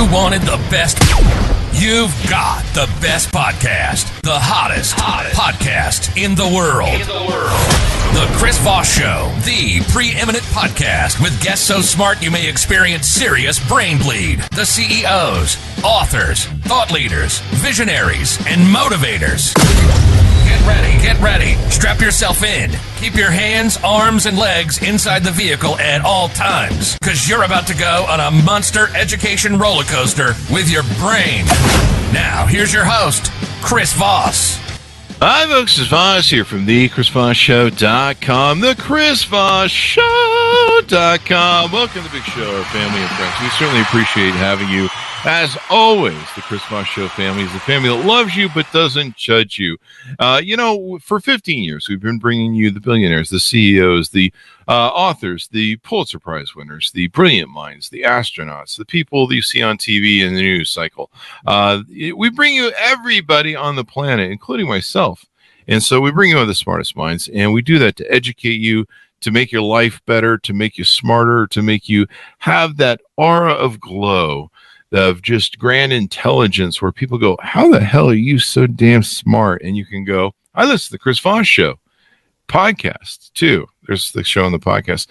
You wanted the best. You've got the best podcast. The hottest podcast in the world. The Chris Voss Show, the preeminent podcast with guests so smart you may experience serious brain bleed. The CEOs, authors, thought leaders, visionaries, and motivators. Get ready. Strap yourself in. Keep your hands, arms, and legs inside the vehicle at all times, because you're about to go on a monster education roller coaster with your brain. Now, here's your host, Chris Voss. Hi, folks. It's Voss here from thechrisvossshow.com, thechrisvossshow.com. Welcome to the big show, our family and friends. We certainly appreciate having you. As always, the Chris Voss Show family is the family that loves you but doesn't judge you. For 15 years, we've been bringing you the billionaires, the CEOs, the authors, the Pulitzer Prize winners, the brilliant minds, the astronauts, the people that you see on TV in the news cycle. We bring you everybody on the planet, including myself. And so we bring you the smartest minds, and we do that to educate you, to make your life better, to make you smarter, to make you have that aura of glow, of just grand intelligence, where people go, how the hell are you so damn smart? And you can go, I listen to the Chris Voss Show podcast too. There's the show on the podcast.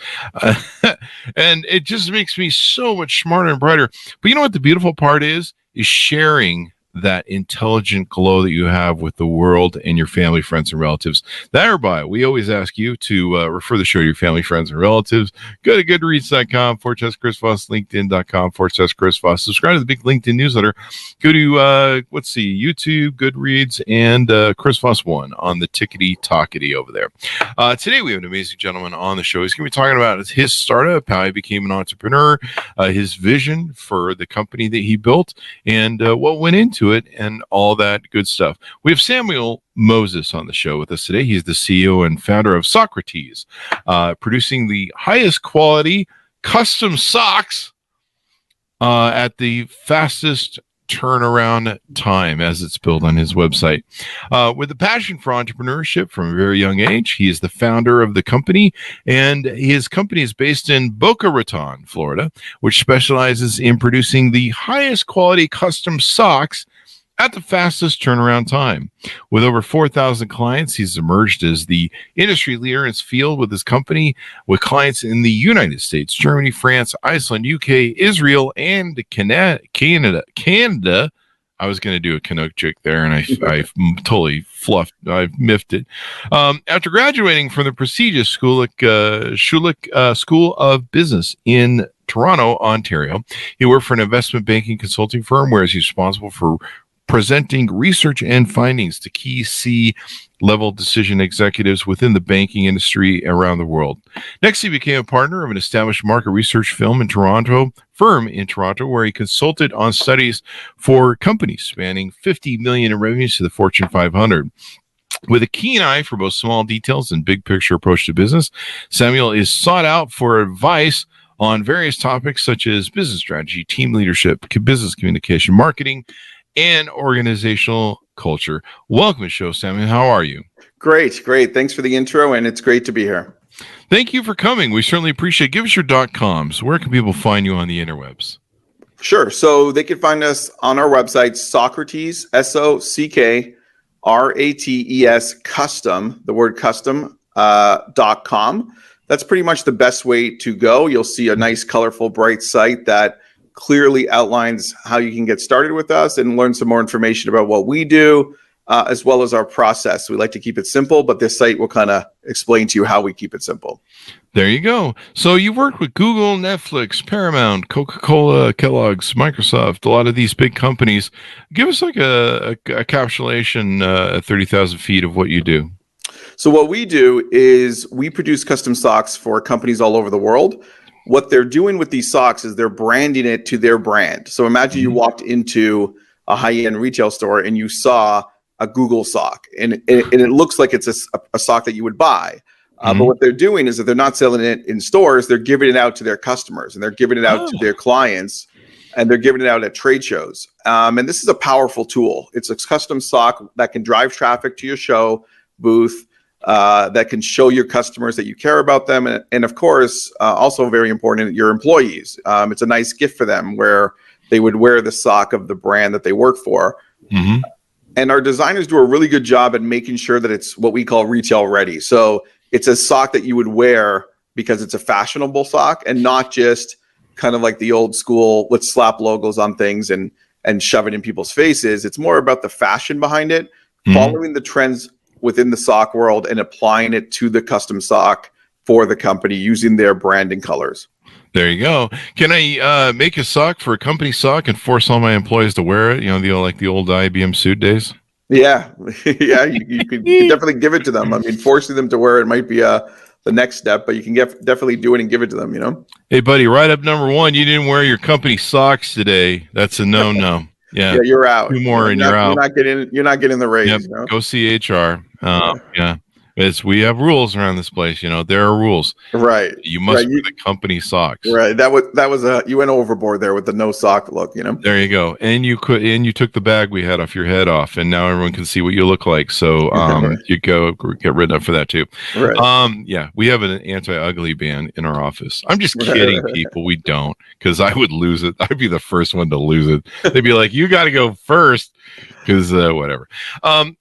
And it just makes me so much smarter and brighter. But you know what the beautiful part is sharing that intelligent glow that you have with the world and your family, friends, and relatives. Thereby, we always ask you to refer the show to your family, friends, and relatives. Go to goodreads.com/Chris Voss, LinkedIn.com/Chris Voss. Subscribe to the big LinkedIn newsletter. Go to, YouTube, Goodreads, and Chris Voss 1 on the tickety-tockety over there. Today, we have an amazing gentleman on the show. He's going to be talking about his startup, how he became an entrepreneur, his vision for the company that he built, and what went into it, and all that good stuff. We have Samuel Moses on the show with us today. He's the CEO and founder of Sockrates, producing the highest quality custom socks at the fastest turnaround time, as it's built on his website. With a passion for entrepreneurship from a very young age, he is the founder of the company, and his company is based in Boca Raton, Florida, which specializes in producing the highest quality custom socks at the fastest turnaround time. With over 4,000 clients, he's emerged as the industry leader in his field with his company, with clients in the United States, Germany, France, Iceland, UK, Israel, and Canada. I was going to do a Canuck joke there, and I totally I miffed it. After graduating from the prestigious Schulich School of Business in Toronto, Ontario, he worked for an investment banking consulting firm where he's responsible for presenting research and findings to key C-level decision executives within the banking industry around the world. Next, he became a partner of an established market research firm in Toronto, where he consulted on studies for companies spanning $50 million in revenues to the Fortune 500. With a keen eye for both small details and big picture approach to business, Samuel is sought out for advice on various topics such as business strategy, team leadership, business communication, marketing, and organizational culture. Welcome to the show, Samuel. How are you? Great. Thanks for the intro, and it's great to be here. Thank you for coming. We certainly appreciate it. Give us your .coms. Where can people find you on the interwebs? Sure. So they can find us on our website, Sockrates, SOCKRATES, custom, the word custom, .com. That's pretty much the best way to go. You'll see a nice, colorful, bright site that clearly outlines how you can get started with us and learn some more information about what we do, as well as our process. We like to keep it simple, but this site will kind of explain to you how we keep it simple. There you go. So you worked with Google, Netflix, Paramount, Coca-Cola, Kellogg's, Microsoft, a lot of these big companies. Give us like a capsulation at 30,000 feet of what you do. So what we do is we produce custom socks for companies all over the world. What they're doing with these socks is they're branding it to their brand. So imagine you walked into a high-end retail store and you saw a Google sock, and it looks like it's a sock that you would buy. But what they're doing is that they're not selling it in stores. They're giving it out to their customers, and they're giving it out to their clients, and they're giving it out at trade shows. And this is a powerful tool. It's a custom sock that can drive traffic to your show booth, that can show your customers that you care about them. And of course, also very important, your employees. It's a nice gift for them where they would wear the sock of the brand that they work for. Mm-hmm. And our designers do a really good job at making sure that it's what we call retail ready. So it's a sock that you would wear because it's a fashionable sock and not just kind of like the old school, let's slap logos on things and shove it in people's faces. It's more about the fashion behind it, following the trends within the sock world and applying it to the custom sock for the company using their branding colors. There you go. Can I make a sock for a company sock and force all my employees to wear it? You know, like the old IBM suit days? Yeah. Yeah, you could definitely give it to them. I mean, forcing them to wear it might be the next step, but you can definitely do it and give it to them, you know? Hey, buddy, write up number 1. You didn't wear your company socks today. That's a no-no. Yeah, Yeah, you're out. 2 more and you're out. You're not getting the raise. Yep. You know? Go see HR. Yeah. We have rules around this place. You know, there are rules. Right. You must wear the company socks. Right. That was you went overboard there with the no sock look, you know? There you go. And you took the bag we had off your head off, and now everyone can see what you look like. So you go get rid of for that too. Right. Yeah, we have an anti-ugly ban in our office. I'm just kidding, people. We don't, because I would lose it. I'd be the first one to lose it. They'd be like, you got to go first. Because whatever.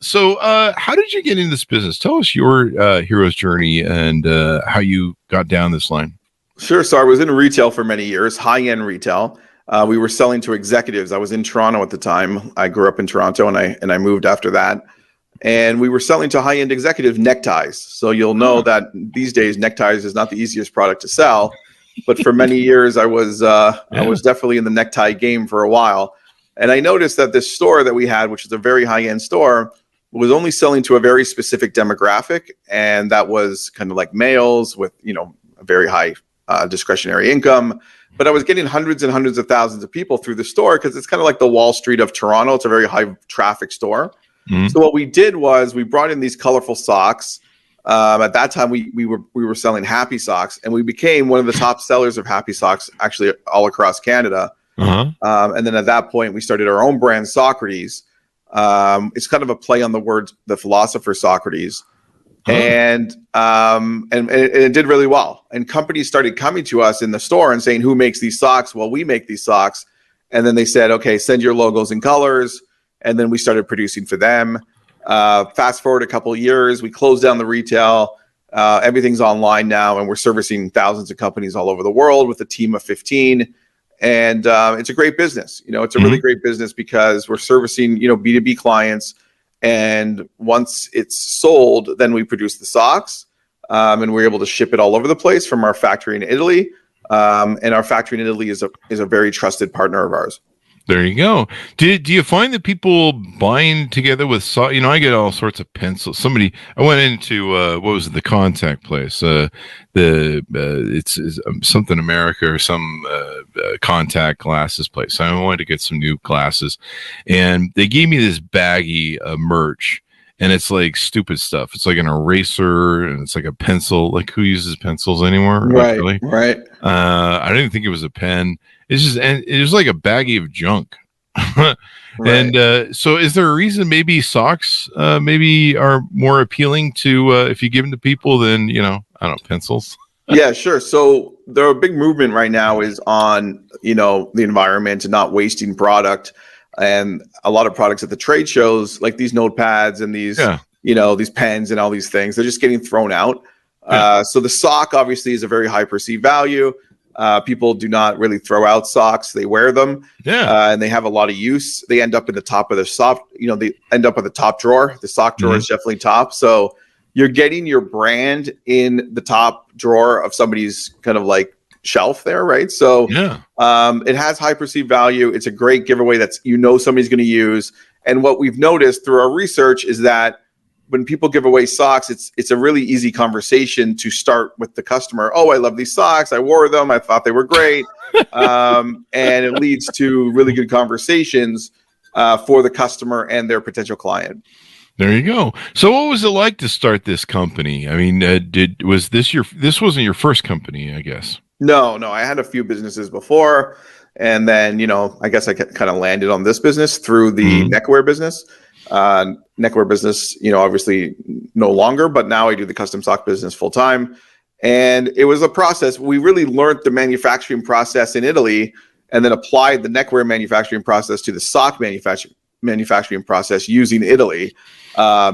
So how did you get into this business? Tell us your hero's journey and how you got down this line. Sure. So I was in retail for many years, high-end retail. We were selling to executives. I was in Toronto at the time. I grew up in Toronto, and I moved after that. And we were selling to high-end executives neckties. So you'll know that these days neckties is not the easiest product to sell. But for many years, I was definitely in the necktie game for a while. And I noticed that this store that we had, which is a very high-end store, was only selling to a very specific demographic. And that was kind of like males with, you know, a very high discretionary income. But I was getting hundreds and hundreds of thousands of people through the store because it's kind of like the Wall Street of Toronto. It's a very high traffic store. Mm-hmm. So what we did was we brought in these colorful socks. At that time, we were selling Happy Socks, and we became one of the top sellers of Happy Socks actually all across Canada. Uh-huh. And then at that point, we started our own brand, Socrates. It's kind of a play on the word, the philosopher Socrates. And it did really well. And companies started coming to us in the store and saying, who makes these socks? Well, we make these socks. And then they said, okay, send your logos and colors. And then we started producing for them. Fast forward a couple of years, we closed down the retail. Everything's online now, and we're servicing thousands of companies all over the world with a team of 15. And it's a great business. You know, it's a really great business because we're servicing, you know, B2B clients. And once it's sold, then we produce the socks, and we're able to ship it all over the place from our factory in Italy. And our factory in Italy is a very trusted partner of ours. There you go. Do you find that people buying together with you know, I get all sorts of pencils. I went into what was it, the contact place? It's something America or some contact glasses place. I wanted to get some new glasses, and they gave me this baggie of merch. And it's like stupid stuff. It's like an eraser, and it's like a pencil. Like, who uses pencils anymore? Right, really? Right. I didn't think it was a pen. It's just, and it was like a baggie of junk. Right. And so, is there a reason maybe socks maybe are more appealing to if you give them to people than, you know, I don't know, pencils? Yeah, sure. So the big movement right now is on, you know, the environment and not wasting product. And a lot of products at the trade shows, like these notepads and these, you know, these pens and all these things, they're just getting thrown out. So the sock obviously is a very high perceived value. People do not really throw out socks; they wear them, and they have a lot of use. They end up in the top of the they end up at the top drawer. The sock drawer is definitely top. So you're getting your brand in the top drawer of somebody's kind of like shelf there, right? So it has high perceived value. It's a great giveaway that's, you know, somebody's going to use. And what we've noticed through our research is that when people give away socks, it's a really easy conversation to start with the customer. Oh, I love these socks. I wore them. I thought they were great. And it leads to really good conversations for the customer and their potential client. There you go. So what was it like to start this company? I mean, this wasn't your first company, I guess? No, I had a few businesses before. And then, you know, I guess I kind of landed on this business through the neckwear business. Neckwear business, you know, obviously no longer, but now I do the custom sock business full time. And it was a process. We really learned the manufacturing process in Italy. and then applied the neckwear manufacturing process to the sock manufacturing process using Italy,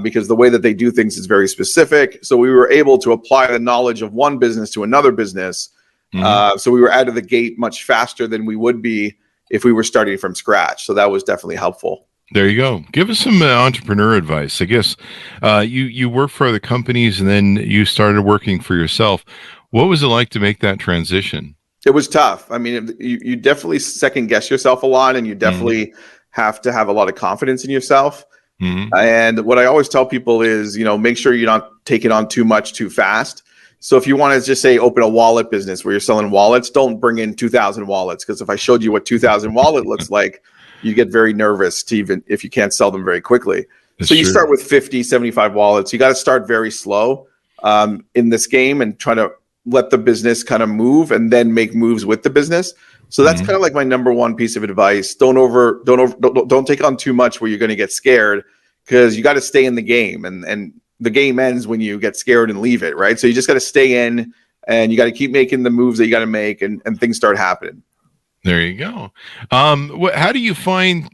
because the way that they do things is very specific. So we were able to apply the knowledge of one business to another business. So we were out of the gate much faster than we would be if we were starting from scratch. So that was definitely helpful. There you go. Give us some entrepreneur advice. I guess you work for other companies and then you started working for yourself. What was it like to make that transition? It was tough. I mean, you definitely second guess yourself a lot, and you definitely have to have a lot of confidence in yourself. And what I always tell people is, make sure you're not taking on too much too fast. So if you want to just say open a wallet business where you're selling wallets, don't bring in 2,000 wallets, because if I showed you what 2,000 wallet looks like, you get very nervous to even if you can't sell them very quickly. That's so you start with 50, 75 wallets. You got to start very slow in this game and try to let the business kind of move and then make moves with the business. So that's kind of like my number one piece of advice. Don't take on too much where you're going to get scared, because you got to stay in the game, and the game ends when you get scared and leave it, right? So you just got to stay in, and you got to keep making the moves that you got to make, and things start happening. There you go. How do you find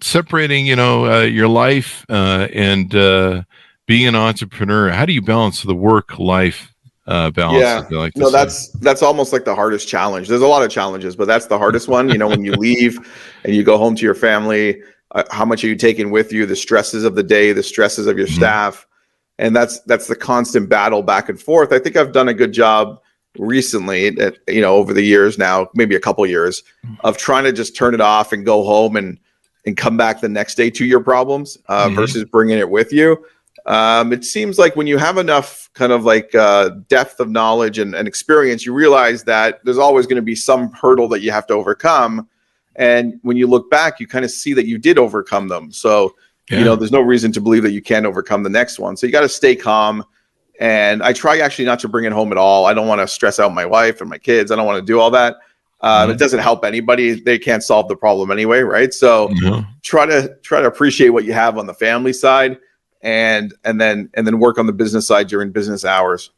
separating, your life and being an entrepreneur? How do you balance the work-life balance? Yeah, no, that's almost like the hardest challenge. There's a lot of challenges, but that's the hardest one. When you leave and you go home to your family, how much are you taking with you? The stresses of the day, the stresses of your staff, and that's the constant battle back and forth. I think I've done a good job recently, over the years now, maybe a couple years, of trying to just turn it off and go home and come back the next day to your problems versus bringing it with you. It seems like when you have enough kind of like depth of knowledge and experience, you realize that there's always going to be some hurdle that you have to overcome. And when you look back, you kind of see that you did overcome them. So, there's no reason to believe that you can't overcome the next one. So you got to stay calm. And I try actually not to bring it home at all. I don't want to stress out my wife and my kids. I don't want to do all that. It doesn't help anybody. They can't solve the problem anyway, right? So try to appreciate what you have on the family side, and then work on the business side during business hours.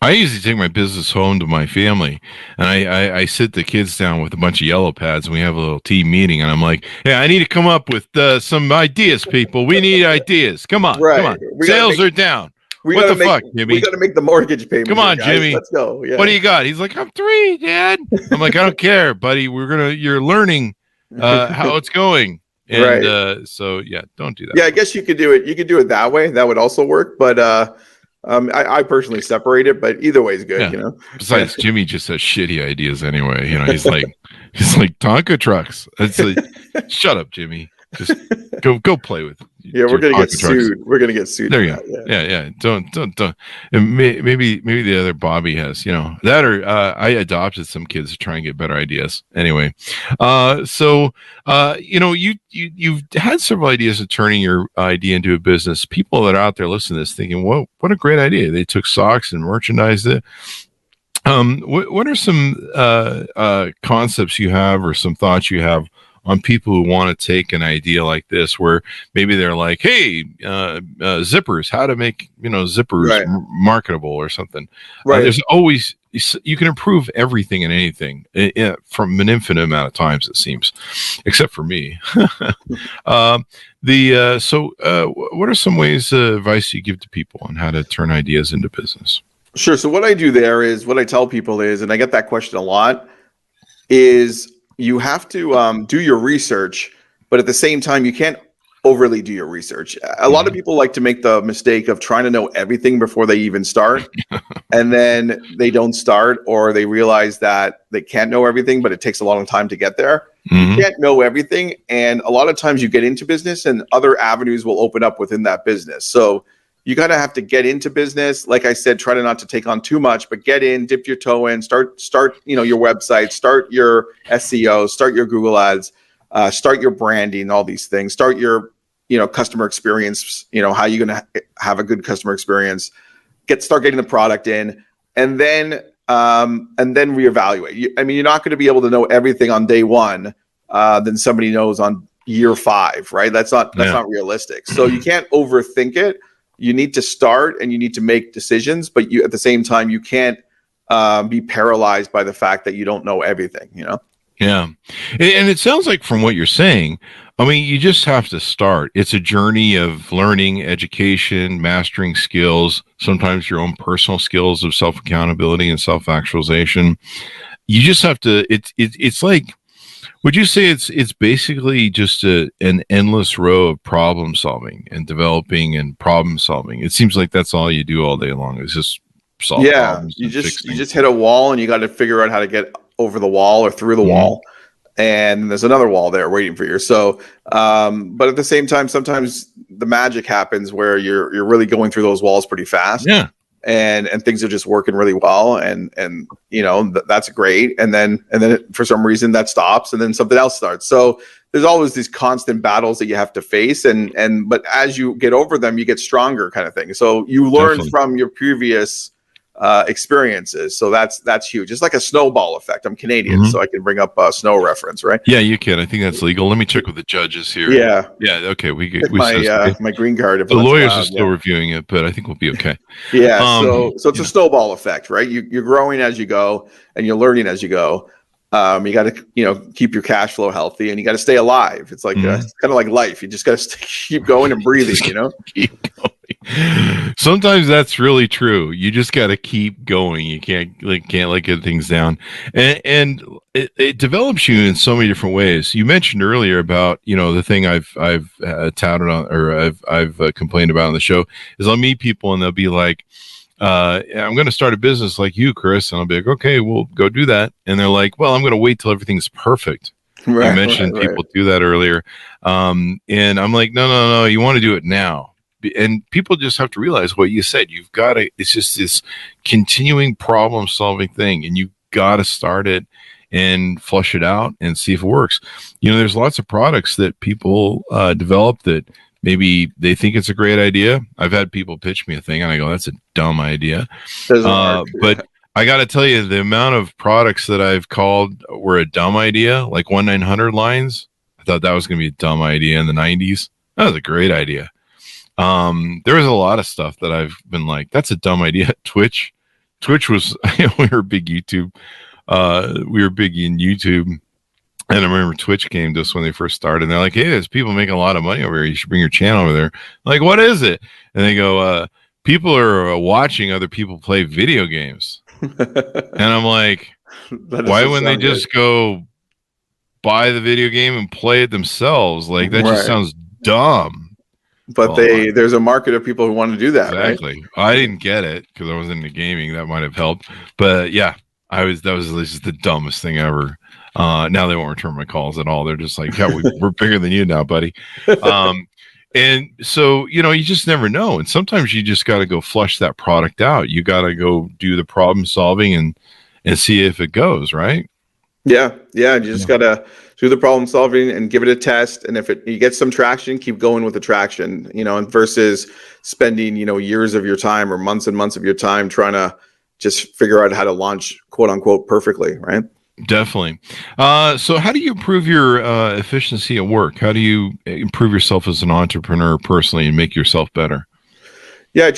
I usually take my business home to my family, and I sit the kids down with a bunch of yellow pads, and we have a little team meeting, and I'm like, "Yeah, I need to come up with some ideas, people. We need ideas. Come on, come on. Sales are down. What the fuck, Jimmy? We got to make the mortgage payment. Come on, guys. Jimmy. Let's go. Yeah. What do you got? He's like, I'm 3, Dad. I'm like, I don't care, buddy. You're learning how it's going. And so, don't do that. Yeah, I guess you could do it. You could do it that way. That would also work. But I personally separate it. But either way is good. Besides, Jimmy just has shitty ideas anyway. He's like Tonka trucks. It's like, shut up, Jimmy. Just go play with it. Yeah, we're gonna get sued. We're gonna get sued. There you go. Yeah. Don't. And maybe the other Bobby has, that, or I adopted some kids to try and get better ideas. Anyway, so you've had several ideas of turning your idea into a business. People that are out there listening to this thinking, what a great idea! They took socks and merchandised it. What are some concepts you have, or some thoughts you have on people who want to take an idea like this, where maybe they're like, hey, zippers, how to make, zippers marketable or something. There's always, you can improve everything and anything from an infinite amount of times, it seems, except for me. So what are some ways, advice you give to people on how to turn ideas into business? Sure. So what I do there is, what I tell people is, and I get that question a lot, is you have to do your research, but at the same time, you can't overly do your research. A lot of people like to make the mistake of trying to know everything before they even start, and then they don't start, or they realize that they can't know everything, but it takes a long time to get there. You can't know everything, and a lot of times you get into business and other avenues will open up within that business. So you gotta have to get into business. Like I said, try to not to take on too much, but get in, dip your toe in, start, your website, start your SEO, start your Google ads, start your branding, all these things, start your, customer experience, how you're going to have a good customer experience, start getting the product in, and then reevaluate. You're not going to be able to know everything on day one, than somebody knows on year 5, right? That's not realistic. So you can't overthink it. You need to start and you need to make decisions, but at the same time, you can't be paralyzed by the fact that you don't know everything, Yeah. And it sounds like from what you're saying, I mean, you just have to start. It's a journey of learning, education, mastering skills, sometimes your own personal skills of self-accountability and self-actualization. You just have to, it's like, would you say it's basically just an endless row of problem solving and developing and problem solving? It seems like that's all you do all day long is just solve problems. You just hit a wall and you got to figure out how to get over the wall or through the wall. And there's another wall there waiting for you. So, but at the same time, sometimes the magic happens where you're really going through those walls pretty fast. Yeah. And things are just working really well. And that's great. And then for some reason that stops and then something else starts. So there's always these constant battles that you have to face. But as you get over them, you get stronger kind of thing. So you learn from your previous experiences. So that's huge. It's like a snowball effect. I'm Canadian, so I can bring up a snow reference, right? Yeah, you can. I think that's legal. Let me check with the judges here. Yeah. Okay. We my green card. The lawyers are still reviewing it, but I think we'll be okay. Yeah. So it's a snowball effect, right? You're growing as you go, and you're learning as you go. You got to keep your cash flow healthy, and you got to stay alive. It's like it's kind of like life. You just got to keep going and breathing. Keep going. Sometimes that's really true. You just got to keep going. You can't let get things down, and it develops you in so many different ways. You mentioned earlier about the thing I've touted on, or I've complained about on the show is I'll meet people and they'll be like, I'm going to start a business like you, Chris. And I'll be like, okay, we'll go do that. And they're like, well, I'm going to wait till everything's perfect. Right, you mentioned people do that earlier. And I'm like, no, you want to do it now. And people just have to realize what you said. You've got to, it's just this continuing problem solving thing. And you've got to start it and flush it out and see if it works. There's lots of products that people develop that maybe they think it's a great idea. I've had people pitch me a thing and I go, that's a dumb idea. But I got to tell you, the amount of products that I've called were a dumb idea, like 1-900 lines. I thought that was going to be a dumb idea in the 90s. That was a great idea. There was a lot of stuff that I've been like, that's a dumb idea. Twitch was, we were big YouTube. We were big in YouTube. And I remember Twitch came to us when they first started. And they're like, hey, there's people making a lot of money over here. You should bring your channel over there. I'm like, what is it? And they go, people are watching other people play video games. And I'm like, why wouldn't they just go buy the video game and play it themselves? Like, that just sounds dumb. But there's a market of people who want to do that. Exactly. Right? I didn't get it because I wasn't into gaming. That might have helped. But yeah, that was just the dumbest thing ever. Now they won't return my calls at all. They're just like, yeah, we're bigger than you now, buddy. And so, you just never know. And sometimes you just got to go flush that product out. You got to go do the problem solving and see if it goes, right? Yeah. You just got to do the problem solving and give it a test. And if you get some traction, keep going with the traction, and versus spending, years of your time or months and months of your time trying to just figure out how to launch, quote unquote, perfectly, right? Definitely. So how do you improve your efficiency at work? How do you improve yourself as an entrepreneur personally and make yourself better? Yeah,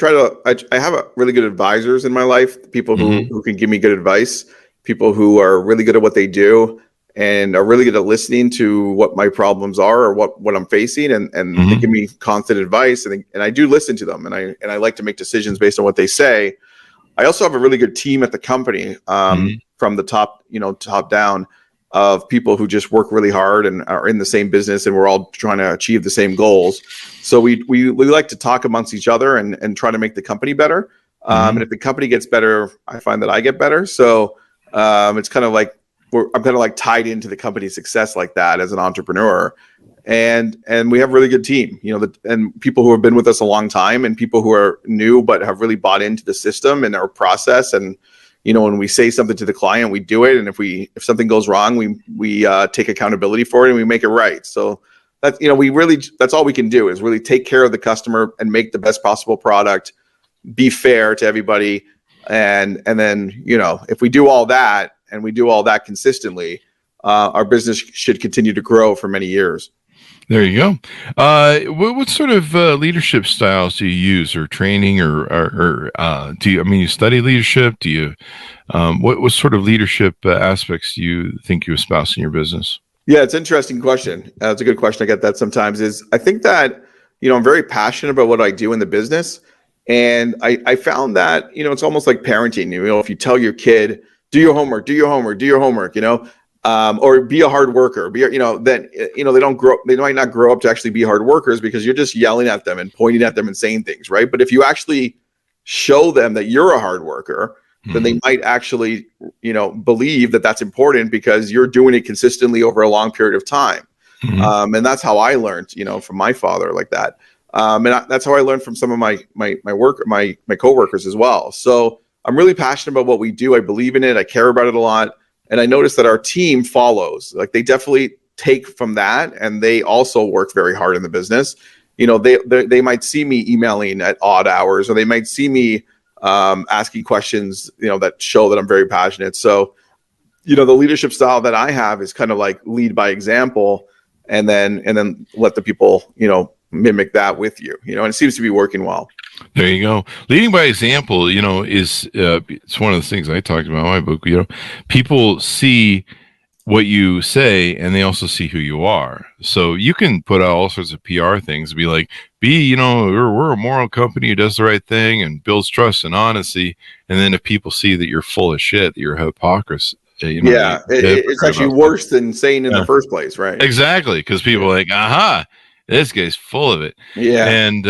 I have really good advisors in my life, people who can give me good advice, people who are really good at what they do and are really good at listening to what my problems are or what I'm facing. And they give me constant advice and I do listen to them and I like to make decisions based on what they say. I also have a really good team at the company, from the top down, of people who just work really hard and are in the same business, and we're all trying to achieve the same goals. So we like to talk amongst each other and try to make the company better. And if the company gets better, I find that I get better. So it's kind of like I'm kind of like tied into the company's success like that as an entrepreneur. And we have a really good team, and people who have been with us a long time and people who are new but have really bought into the system and our process. And when we say something to the client, we do it. And if something goes wrong, we take accountability for it and we make it right. So that's that's all we can do is really take care of the customer and make the best possible product, be fair to everybody. And then, if we do all that and we do all that consistently, our business should continue to grow for many years. There you go. What sort of leadership styles do you use, or training, or do you? I mean, you study leadership. Do you? What sort of leadership aspects do you think you espouse in your business? Yeah, it's an interesting question. It's a good question. I get that sometimes. I think that, I'm very passionate about what I do in the business. And I found that, it's almost like parenting. If you tell your kid, do your homework, do your homework, do your homework, or be a hard worker, then, they might not grow up to actually be hard workers because you're just yelling at them and pointing at them and saying things, right? But if you actually show them that you're a hard worker, then they might actually, believe that that's important because you're doing it consistently over a long period of time. And that's how I learned, from my father like that. That's how I learned from some of my coworkers as well. So I'm really passionate about what we do. I believe in it. I care about it a lot. And I noticed that our team follows. Like, they definitely take from that, and they also work very hard in the business. They might see me emailing at odd hours, or they might see me asking questions, that show that I'm very passionate. So, the leadership style that I have is kind of like lead by example, and then let the people, mimic that with you, and it seems to be working well. There you go. Leading by example, is it's one of the things I talked about in my book. People see what you say, and they also see who you are. So you can put out all sorts of PR things, be like, we're a moral company who does the right thing and builds trust and honesty. And then if people see that you're full of shit, that you're a hypocrisy, it's actually worse than saying in the first place, right? Exactly, because people are like, aha, this guy's full of it. Yeah. And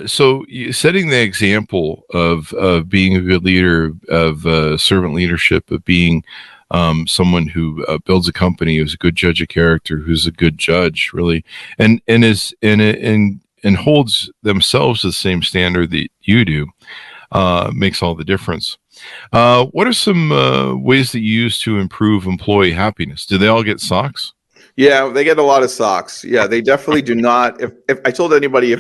so setting the example of being a good leader, of servant leadership, of being someone who builds a company, who's a good judge of character, who's a good judge, really, and holds themselves to the same standard that you do, makes all the difference. What are some ways that you use to improve employee happiness? Do they all get socks? Yeah, they get a lot of socks. Yeah, they definitely do not. If I told anybody,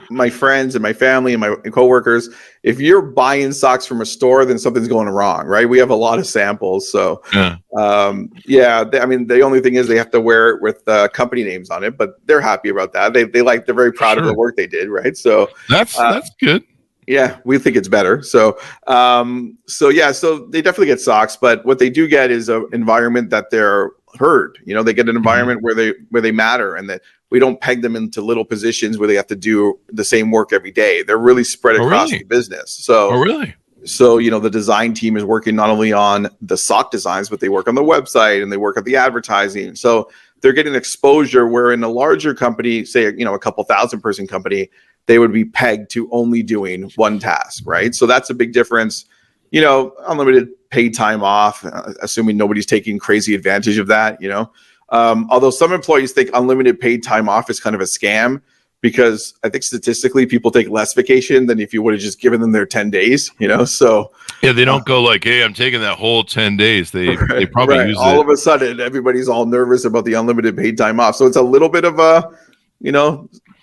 my friends and my family and my coworkers, if you're buying socks from a store, then something's going wrong, right? We have a lot of samples. So, the only thing is they have to wear it with company names on it, but they're happy about that. They're very proud of the work they did, right? So that's good. Yeah, we think it's better. So they definitely get socks, but what they do get is an environment that they're heard. They get an environment where they matter, and that we don't peg them into little positions where they have to do the same work every day. They're really spread across the business. So, So, the design team is working not only on the sock designs, but they work on the website and they work on the advertising. So they're getting exposure where in a larger company, say, a couple thousand person company, they would be pegged to only doing one task, right? So that's a big difference. Unlimited paid time off, assuming nobody's taking crazy advantage of that, although some employees think unlimited paid time off is kind of a scam, because I think statistically people take less vacation than if you would have just given them their 10 days, so. Yeah, they don't go like, hey, I'm taking that whole 10 days. They probably use all of a sudden, everybody's all nervous about the unlimited paid time off. So it's a little bit of a,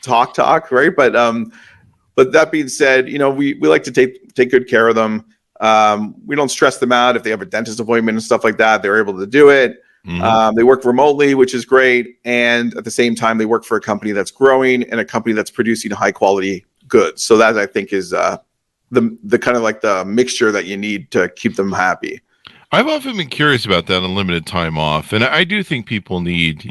talk, right? But that being said, we like to take good care of them. We don't stress them out. If they have a dentist appointment and stuff like that, they're able to do it. They work remotely, which is great. And at the same time, they work for a company that's growing and a company that's producing high quality goods. So that, I think, is the kind of like the mixture that you need to keep them happy. I've often been curious about that unlimited time off. And I do think people need,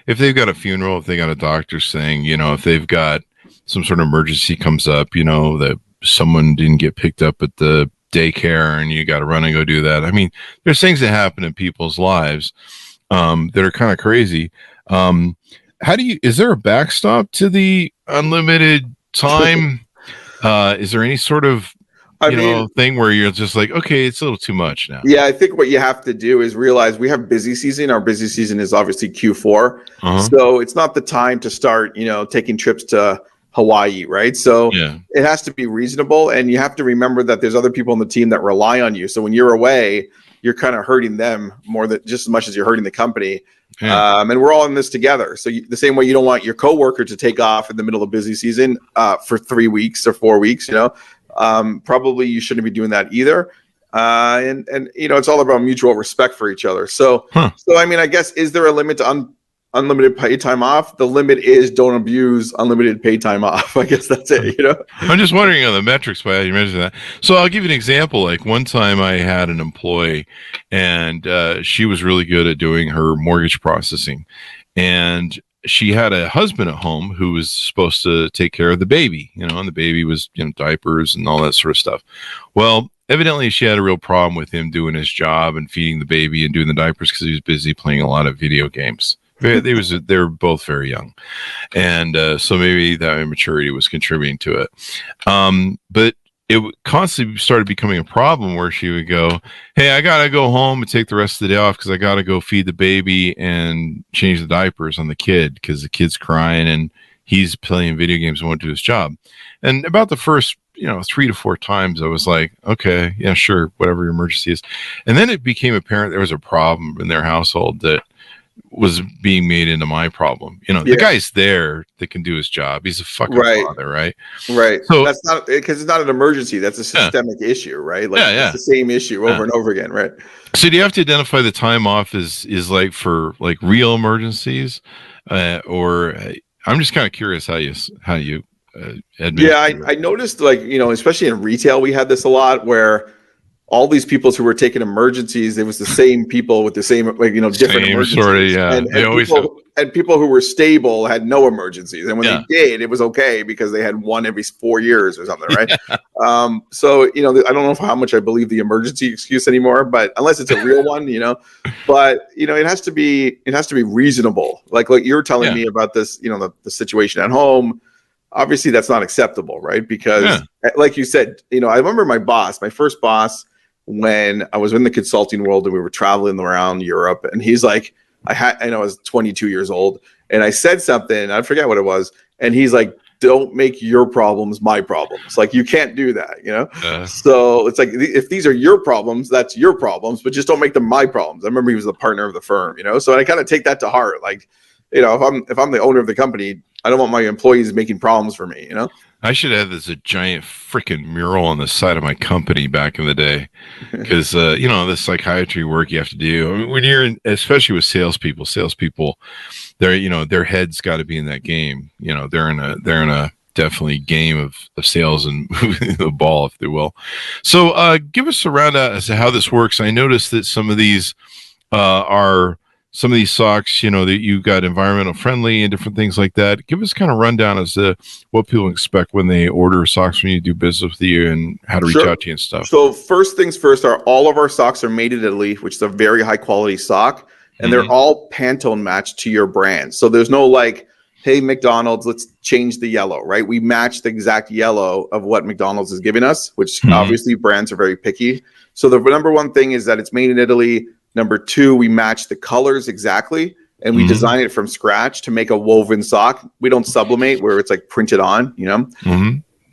if they've got a funeral, if they got a doctor's thing, if they've got some sort of emergency comes up, that someone didn't get picked up at the daycare and you got to run and go do that. I mean, there's things that happen in people's lives that are kind of crazy. Is there a backstop to the unlimited time? Is there any sort of thing where you're just like, okay, it's a little too much now? Yeah, I think what you have to do is realize we have busy season. Our busy season is obviously Q4. So it's not the time to start, taking trips to Hawaii, right? So it has to be reasonable, and you have to remember that there's other people on the team that rely on you. So when you're away, you're kind of hurting them more than just as much as you're hurting the company. And we're all in this together. So the same way you don't want your coworker to take off in the middle of busy season for 3 weeks or 4 weeks, probably you shouldn't be doing that either. And it's all about mutual respect for each other. So I mean, I guess, is there a limit to unlimited paid time off. The limit is don't abuse unlimited paid time off. I guess that's it, you know? I'm just wondering on the metrics why you mentioned that. So I'll give you an example. Like one time I had an employee and she was really good at doing her mortgage processing. And she had a husband at home who was supposed to take care of the baby, you know, and the baby was, you know, diapers and all that sort of stuff. Well, evidently she had a real problem with him doing his job and feeding the baby and doing the diapers because he was busy playing a lot of video games. They were both very young, and so maybe that immaturity was contributing to it. But it constantly started becoming a problem where she would go, "Hey, I gotta go home and take the rest of the day off because I gotta go feed the baby and change the diapers on the kid because the kid's crying and he's playing video games and won't do his job." And about the first 3 to 4 times I was like, okay, yeah, sure, whatever your emergency is. And then it became apparent there was a problem in their household that was being made into my problem. The guy's there that can do his job. He's a fucking father, right? Right. So that's not because it's not an emergency. That's a systemic issue, right? Like it's the same issue over and over again, right? So do you have to identify the time off is like for like real emergencies, or I'm just kind of curious how you I noticed especially in retail, we had this a lot where all these people who were taking emergencies, it was the same people with the same, different same emergencies. Sort of, yeah. And people who were stable had no emergencies. And when they did, it was okay because they had one every 4 years or something, right? So, I don't know how much I believe the emergency excuse anymore, but unless it's a real one, but it has to be reasonable. Like you're telling me about this, the situation at home. Obviously that's not acceptable, right? Because like you said, I remember my first boss, when I was in the consulting world and we were traveling around Europe, and he's like, I was 22 years old and I said something, I forget what it was. And he's like, don't make your problems my problems. Like, you can't do that, So it's like, if these are your problems, that's your problems, but just don't make them my problems. I remember he was the partner of the firm, so I kind of take that to heart. Like, if I'm the owner of the company, I don't want my employees making problems for me, I should have a giant freaking mural on the side of my company back in the day, because the psychiatry work you have to do. I mean, when you're especially with salespeople, their heads got to be in that game. They're in a definitely game of sales and moving the ball, if they will. So give us a rundown as to how this works. I noticed that some of these are. Some of these socks, that you got environmental friendly and different things like that. Give us kind of rundown as to what people expect when they order socks when you do business with you and how to reach out to you and stuff. So first things first, all of our socks are made in Italy, which is a very high quality sock, and they're all Pantone matched to your brand. So there's no like, hey, McDonald's, let's change the yellow, right? We match the exact yellow of what McDonald's is giving us, which obviously brands are very picky. So the number one thing is that it's made in Italy. Number two, we match the colors exactly, and we design it from scratch to make a woven sock. We don't sublimate where it's like printed on,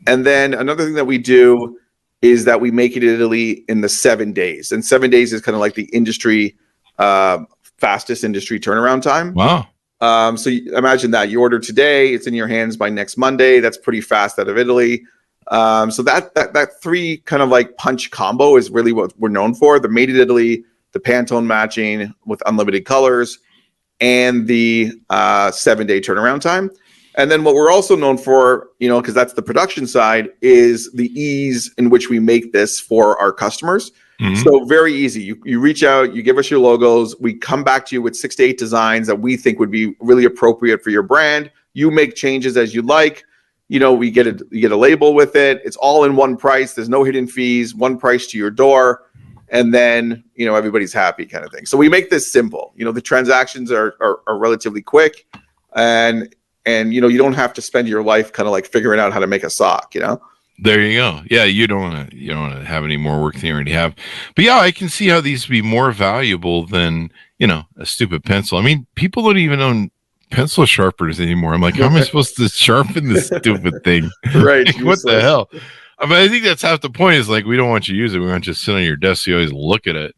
And then another thing that we do is that we make it in Italy in the 7 days. And 7 days is kind of like the industry, fastest industry turnaround time. Wow. So imagine that you order today, it's in your hands by next Monday. That's pretty fast out of Italy. So that three kind of like punch combo is really what we're known for. The made in Italy, the Pantone matching with unlimited colors, and the 7 day turnaround time. And then what we're also known for, because that's the production side, is the ease in which we make this for our customers. So very easy. You reach out, you give us your logos, we come back to you with 6 to 8 designs that we think would be really appropriate for your brand. You make changes as you like. We get a label with it. It's all in one price. There's no hidden fees, one price to your door. And then, everybody's happy kind of thing. So we make this simple. The transactions are relatively quick, and you don't have to spend your life kind of like figuring out how to make a sock, There you go. Yeah, you don't want to have any more work than you already have. But yeah, I can see how these would be more valuable than, a stupid pencil. I mean, people don't even own pencil sharpeners anymore. I'm like, how am I supposed to sharpen this stupid thing? Right. Like, what the hell? I mean, I think that's half the point is like, we don't want you to use it. We want you to sit on your desk. So you always look at it.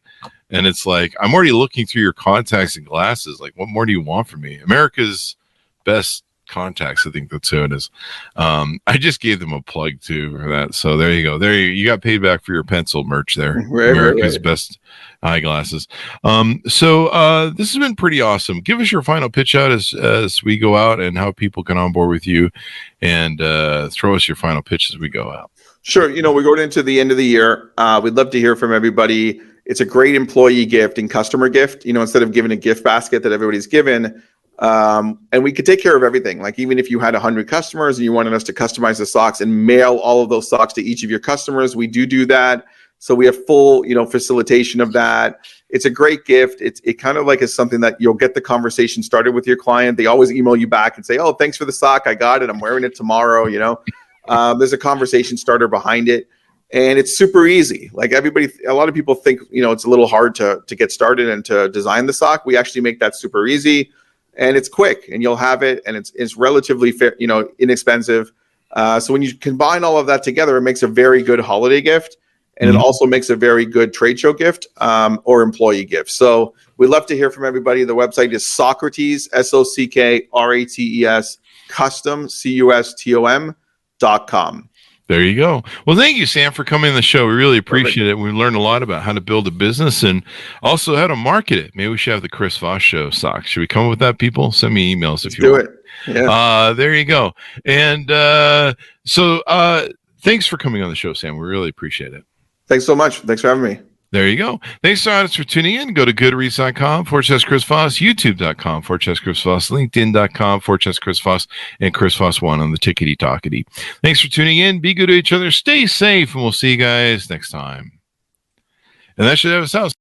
And it's like, I'm already looking through your contacts and glasses. Like, what more do you want from me? America's best Contacts. I think that's who it is. I just gave them a plug too for that. So there you go. You got paid back for your pencil merch there. America's best eyeglasses. So this has been pretty awesome. Give us your final pitch out as we go out, and how people can onboard with you, and throw us your final pitch as we go out. Sure. We're going into the end of the year. We'd love to hear from everybody. It's a great employee gift and customer gift, instead of giving a gift basket that everybody's given. And we could take care of everything. Like, even if you had 100 customers and you wanted us to customize the socks and mail all of those socks to each of your customers, we do that. So we have full, facilitation of that. It's a great gift. It kind of like is something that you'll get the conversation started with your client. They always email you back and say, "Oh, thanks for the sock. I got it. I'm wearing it tomorrow." There's a conversation starter behind it, and it's super easy. Like, a lot of people think, it's a little hard to get started and to design the sock. We actually make that super easy. And it's quick, and you'll have it, and it's relatively fair, inexpensive. So when you combine all of that together, it makes a very good holiday gift, and it also makes a very good trade show gift or employee gift. So we'd love to hear from everybody. The website is Socrates, SOCKRATES, custom, CUSTOM.com. There you go. Well, thank you, Sam, for coming on the show. We really appreciate it. We learned a lot about how to build a business and also how to market it. Maybe we should have the Chris Voss Show socks. Should we come up with that, people? Send me emails if you want. Do it. Yeah. There you go. And so thanks for coming on the show, Sam. We really appreciate it. Thanks so much. Thanks for having me. There you go. Thanks for tuning in. Go to goodreads.com/Chris Voss, youtube.com/Chris Voss, linkedin.com/Chris Voss, and Chris Voss 1 on the tickety talkety. Thanks for tuning in. Be good to each other. Stay safe, and we'll see you guys next time. And that should have us out.